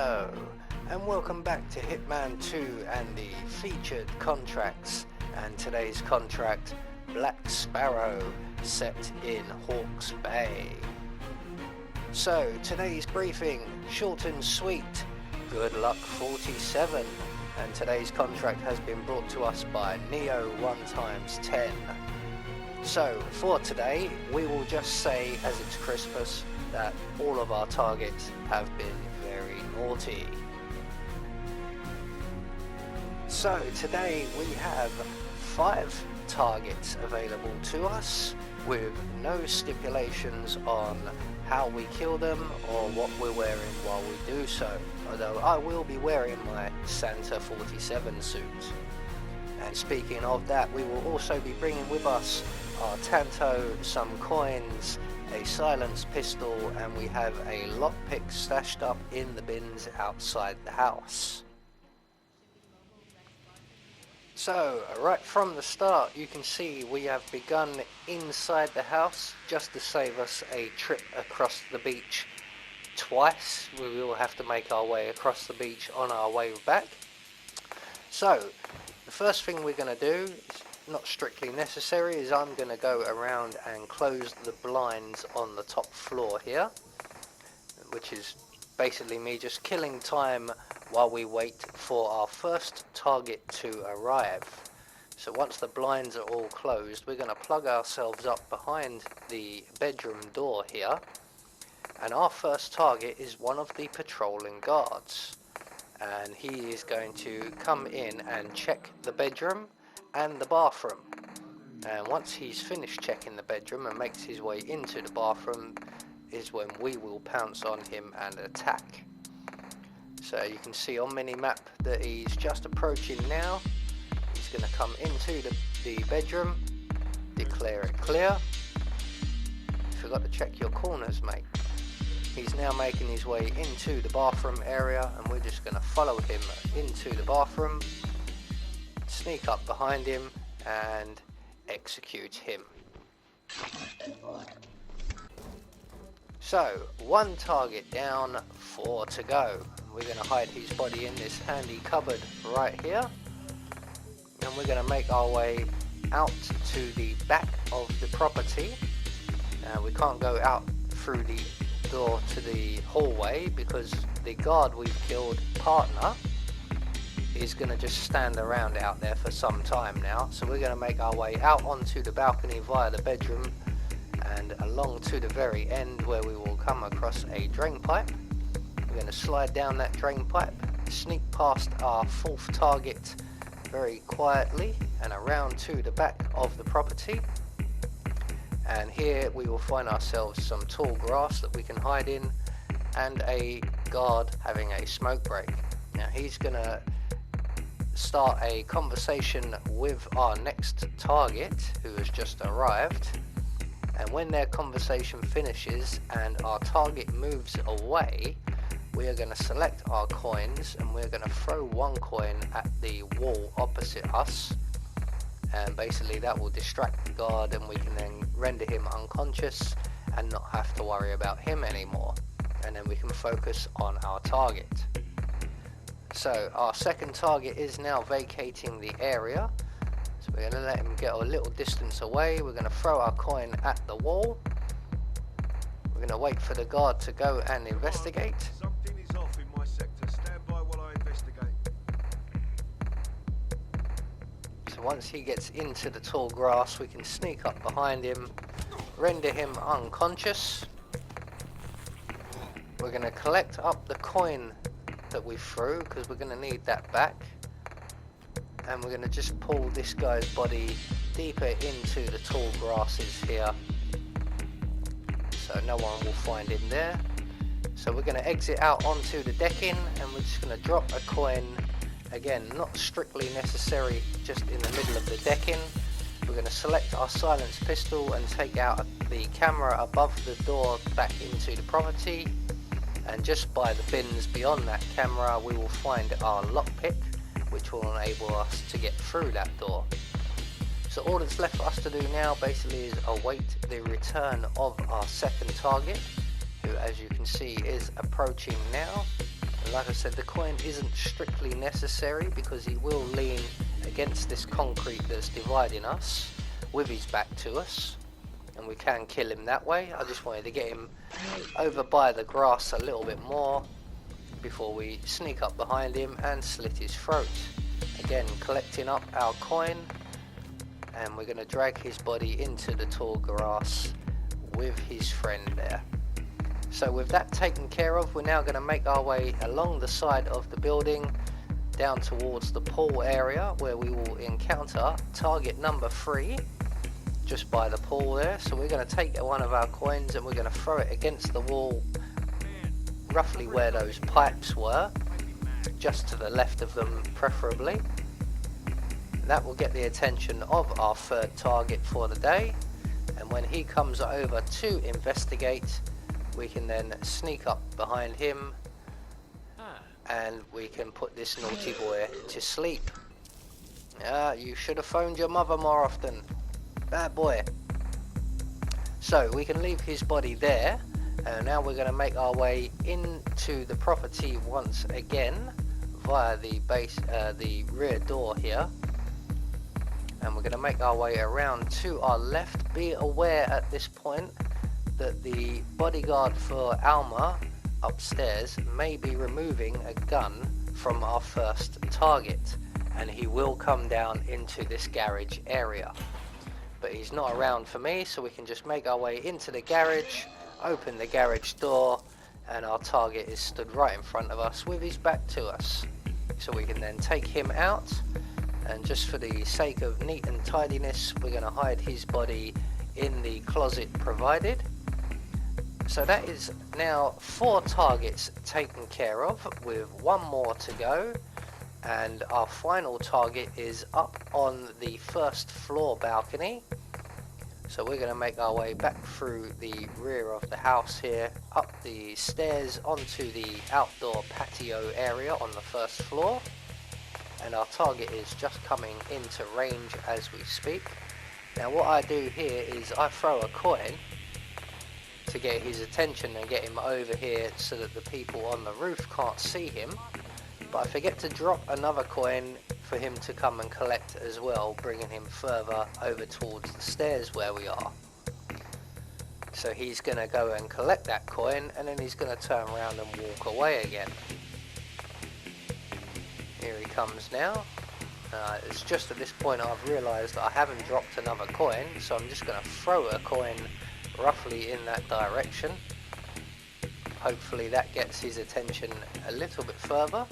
Hello, and welcome back to Hitman 2 and the featured contracts. And today's contract, Black Sparrow, set in Hawke's Bay. So, today's briefing, short and sweet, good luck 47. And today's contract has been brought to us by Neo 1x10. So, for today, we will just say, as it's Christmas, that all of our targets have been very naughty. So today we have 5 targets available to us with no stipulations on how we kill them or what we're wearing while we do so, although I will be wearing my Santa 47 suit. And speaking of that, we will also be bringing with us our Tanto, some coins, a silenced pistol, and we have a lockpick stashed up in the bins outside the house. So, right from the start, you can see we have begun inside the house just to save us a trip across the beach twice. We will have to make our way across the beach on our way back. So, the first thing we're going to do, not strictly necessary, is I'm going to go around and close the blinds on the top floor here, which is basically me just killing time while we wait for our first target to arrive. So once the blinds are all closed, we're going to plug ourselves up behind the bedroom door here, and our first target is one of the patrolling guards, and he is going to come in and check the bedroom and the bathroom. And once he's finished checking the bedroom and makes his way into the bathroom is when we will pounce on him and attack. So you can see on minimap that he's just approaching now. He's going to come into the bedroom, declare it clear. Forgot to check your corners, mate. He's now making his way into the bathroom area, and we're just going to follow him into the bathroom, sneak up behind him and execute him. So, 1 target down, 4 to go. We're going to hide his body in this handy cupboard right here, and we're going to make our way out to the back of the property. We can't go out through the door to the hallway because the guard we've killed, partner, is going to just stand around out there for some time now. So we're going to make our way out onto the balcony via the bedroom and along to the very end, where we will come across a drain pipe. We're going to slide down that drain pipe, sneak past our 4th target very quietly and around to the back of the property. And here we will find ourselves some tall grass that we can hide in and a guard having a smoke break. Now he's going to start a conversation with our next target who has just arrived, and when their conversation finishes and our target moves away, we are going to select our coins and we're going to throw 1 coin at the wall opposite us, and basically that will distract the guard and we can then render him unconscious and not have to worry about him anymore, and then we can focus on our target. So our second target is now vacating the area, so we're going to let him get a little distance away. We're going to throw our coin at the wall. We're going to wait for the guard to go and investigate. Something is off in my sector. Stand by while I investigate. So once he gets into the tall grass, we can sneak up behind him, render him unconscious. We're going to collect up the coin that we threw because we're going to need that back, and we're going to just pull this guy's body deeper into the tall grasses here so no one will find him there. So we're going to exit out onto the decking and we're just going to drop a coin, again not strictly necessary, just in the middle of the decking. We're going to select our silenced pistol and take out the camera above the door back into the property. And just by the bins beyond that camera, we will find our lockpick, which will enable us to get through that door. So all that's left for us to do now basically is await the return of our second target, who, as you can see, is approaching now. like I said, the coin isn't strictly necessary because he will lean against this concrete that's dividing us with his back to us, and we can kill him that way. I just wanted to get him over by the grass a little bit more before we sneak up behind him and slit his throat. Again, collecting up our coin, and we're going to drag his body into the tall grass with his friend there. So with that taken care of, we're now going to make our way along the side of the building down towards the pool area, where we will encounter target number 3 just by the pool there. So we're going to take one of our coins and we're going to throw it against the wall roughly where those pipes were, just to the left of them preferably. That will get the attention of our 3rd target for the day, and when he comes over to investigate, we can then sneak up behind him and we can put this naughty boy to sleep. You should have phoned your mother more often, bad boy. So we can leave his body there, and now we're going to make our way into the property once again via the rear door here, and we're going to make our way around to our left. Be aware at this point that the bodyguard for Alma upstairs may be removing a gun from our 1st target, and he will come down into this garage area, but he's not around for me, so we can just make our way into the garage, open the garage door, and our target is stood right in front of us with his back to us. So we can then take him out, and just for the sake of neat and tidiness, we're going to hide his body in the closet provided. So that is now 4 targets taken care of, with 1 more to go, and our final target is up on the 1st floor balcony. So we're going to make our way back through the rear of the house here, up the stairs onto the outdoor patio area on the 1st floor, and our target is just coming into range as we speak. Now what I do here is I throw a coin to get his attention and get him over here so that the people on the roof can't see him, but I forget to drop another coin for him to come and collect as well, bringing him further over towards the stairs where we are. So he's going to go and collect that coin, and then he's going to turn around and walk away again. Here he comes now. It's just at this point I've realised that I haven't dropped another coin, so I'm just going to throw a coin roughly in that direction. Hopefully that gets his attention a little bit further.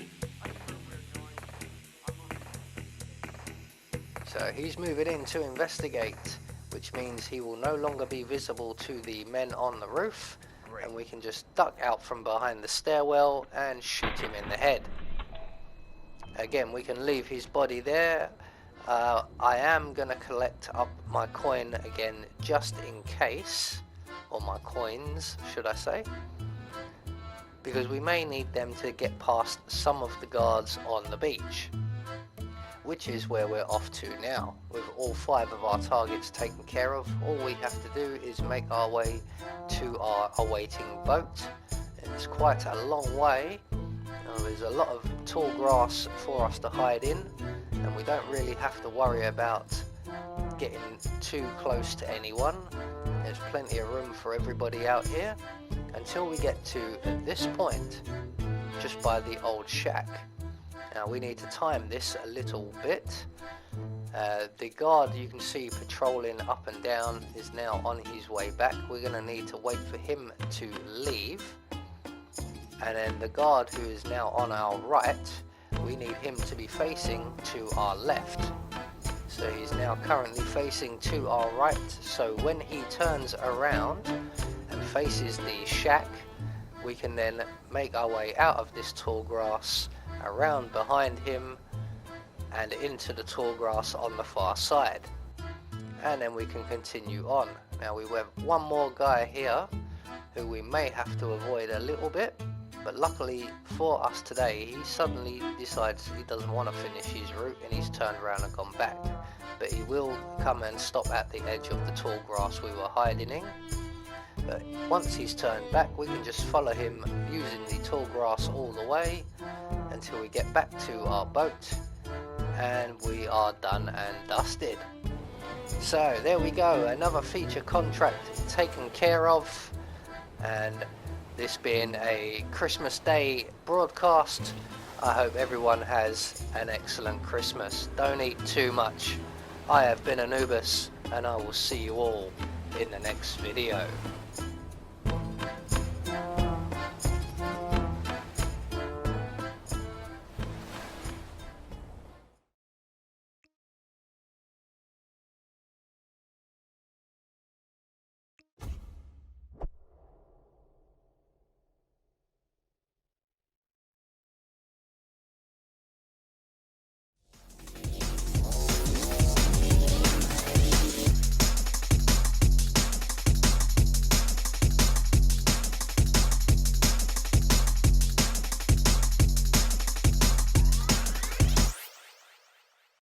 So he's moving in to investigate, which means he will no longer be visible to the men on the roof, and we can just duck out from behind the stairwell and shoot him in the head. Again, we can leave his body there. I am going to collect up my coin again just in case, or my coins should I say, because we may need them to get past some of the guards on the beach, which is where we're off to now. With all 5 of our targets taken care of, all we have to do is make our way to our awaiting boat. It's quite a long way. There's a lot of tall grass for us to hide in, and we don't really have to worry about getting too close to anyone. There's plenty of room for everybody out here until we get to this point just by the old shack. Now we need to time this a little bit. The guard you can see patrolling up and down is now on his way back. We're going to need to wait for him to leave. And then the guard who is now on our right, we need him to be facing to our left. So he's now currently facing to our right. So when he turns around and faces the shack, we can then make our way out of this tall grass, around behind him, and into the tall grass on the far side. And then we can continue on. Now we have one more guy here who we may have to avoid a little bit, but luckily for us today, he suddenly decides he doesn't want to finish his route and he's turned around and gone back. But he will come and stop at the edge of the tall grass we were hiding in. But once he's turned back, we can just follow him using the tall grass all the way until we get back to our boat, and we are done and dusted. So there we go, another feature contract taken care of, and this being a Christmas Day broadcast, I hope everyone has an excellent Christmas. Don't eat too much. I have been Anubis, and I will see you all in the next video.